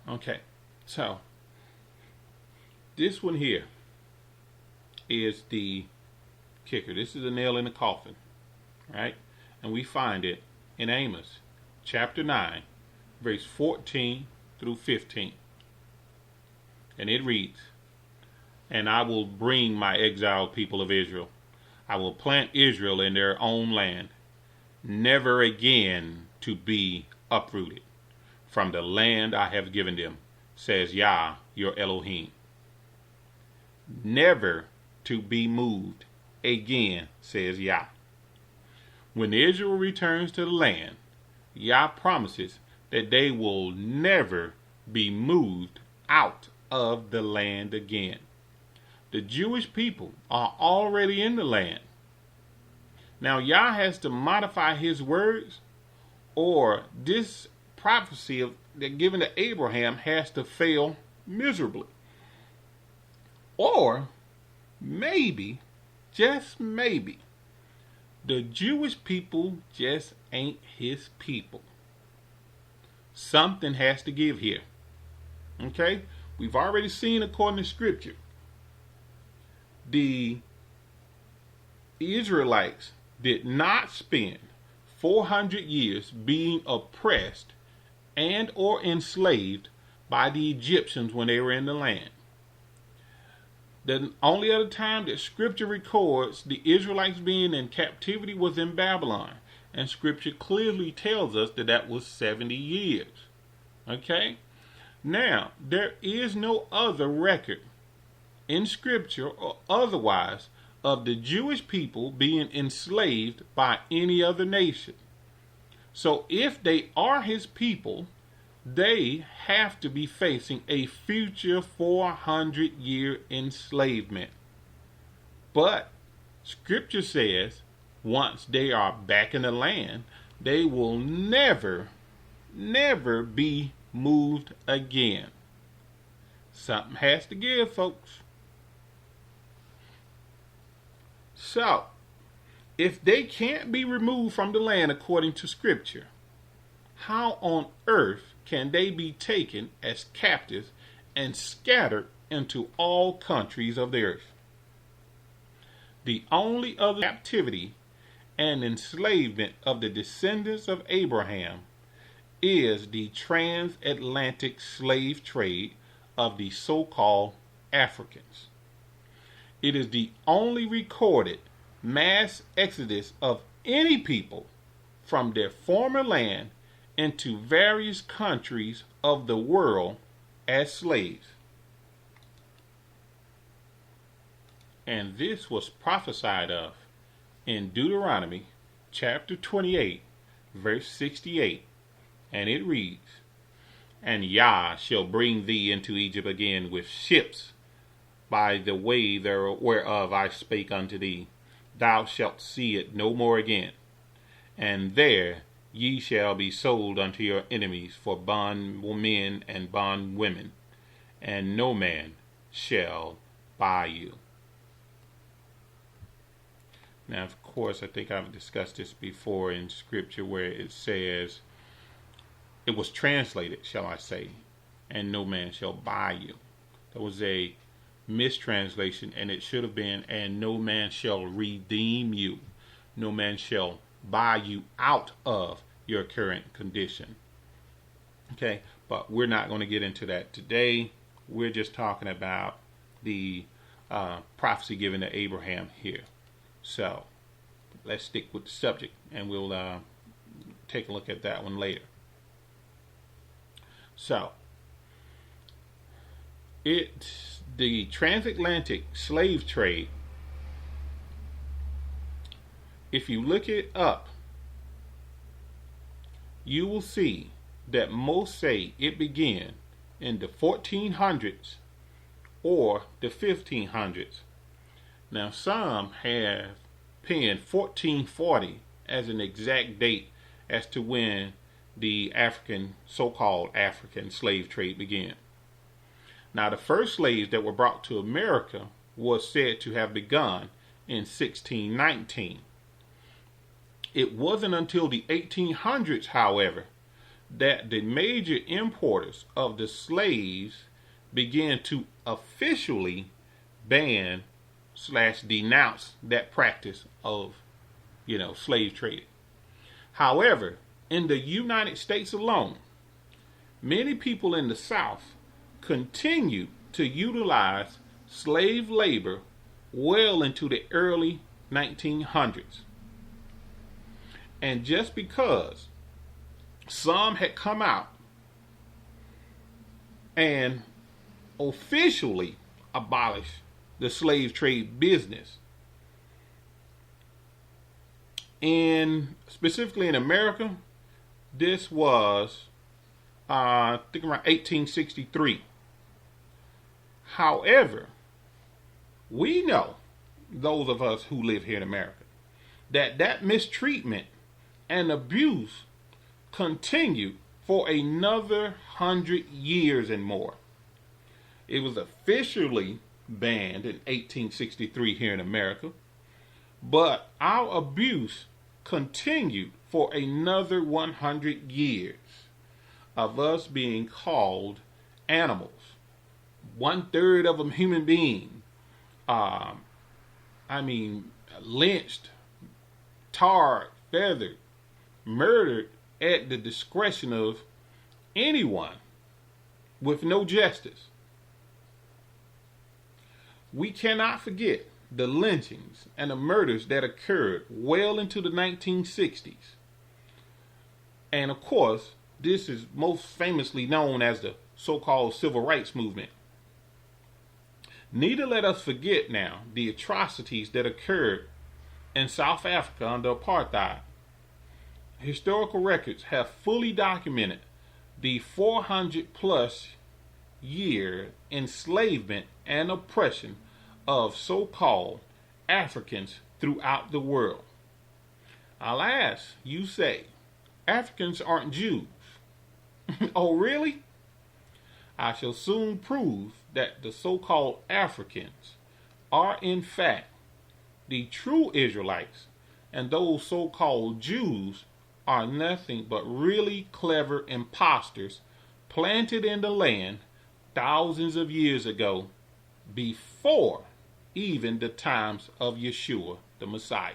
Okay, so this one here is the kicker. This is a nail in the coffin, right? And we find it in Amos chapter 9, verse 14 through 15. And it reads, "And I will bring my exiled people of Israel. I will plant Israel in their own land, never again to be uprooted from the land I have given them, says Yah, your Elohim. Never to be moved again, says Yah." When Israel returns to the land, Yah promises that they will never be moved out of the land again. The Jewish people are already in the land. Now Yah has to modify his words, or this prophecy that given to Abraham has to fail miserably. Or maybe, just maybe, the Jewish people just ain't his people. Something has to give here. Okay? We've already seen, according to Scripture, the Israelites did not spend 400 years being oppressed and or enslaved by the Egyptians when they were in the land. The only other time that Scripture records the Israelites being in captivity was in Babylon. And Scripture clearly tells us that that was 70 years. Okay? Now, there is no other record in Scripture or otherwise of the Jewish people being enslaved by any other nation. So if they are his people, they have to be facing a future 400-year enslavement. But Scripture says once they are back in the land, they will never be moved again. Something has to give, folks. So, if they can't be removed from the land according to Scripture, how on earth can they be taken as captives and scattered into all countries of the earth? The only other captivity and enslavement of the descendants of Abraham is the transatlantic slave trade of the so-called Africans. It is the only recorded mass exodus of any people from their former land into various countries of the world as slaves. And this was prophesied of in Deuteronomy chapter 28, verse 68. And it reads, "And Yah shall bring thee into Egypt again with ships, by the way whereof I spake unto thee. Thou shalt see it no more again. And there ye shall be sold unto your enemies for bondmen and bondwomen, and no man shall buy you." Now, of course, I think I've discussed this before in Scripture where it says, it was translated, shall I say, "and no man shall buy you." That was a mistranslation, and it should have been, "and no man shall redeem you." No man shall buy you out of your current condition. Okay, but we're not going to get into that today. We're just talking about the prophecy given to Abraham here. So let's stick with the subject, and we'll take a look at that one later. So the transatlantic slave trade, if you look it up, you will see that most say it began in the 1400s or the 1500s. Now, some have pinned 1440 as an exact date as to when the so-called African slave trade began. Now, the first slaves that were brought to America was said to have begun in 1619. It wasn't until the 1800s, however, that the major importers of the slaves began to officially ban slash denounce that practice of, slave trading. However, in the United States alone, many people in the South continue to utilize slave labor well into the early 1900s. And just because some had come out and officially abolished the slave trade business, specifically in America, this was I think around 1863. However, we know, those of us who live here in America, that mistreatment and abuse continued for another 100 years and more. It was officially banned in 1863 here in America, but our abuse continued for another 100 years of us being called animals. 1/3 of them human being. Lynched, tarred, feathered, murdered at the discretion of anyone with no justice. We cannot forget the lynchings and the murders that occurred well into the 1960s. And of course, this is most famously known as the so-called civil rights movement. Neither let us forget now the atrocities that occurred in South Africa under apartheid. Historical records have fully documented the 400 plus year enslavement and oppression of so-called Africans throughout the world. Alas, you say, Africans aren't Jews. Oh, really? I shall soon prove that the so-called Africans are in fact the true Israelites, and those so-called Jews are nothing but really clever imposters planted in the land thousands of years ago, before even the times of Yeshua the Messiah.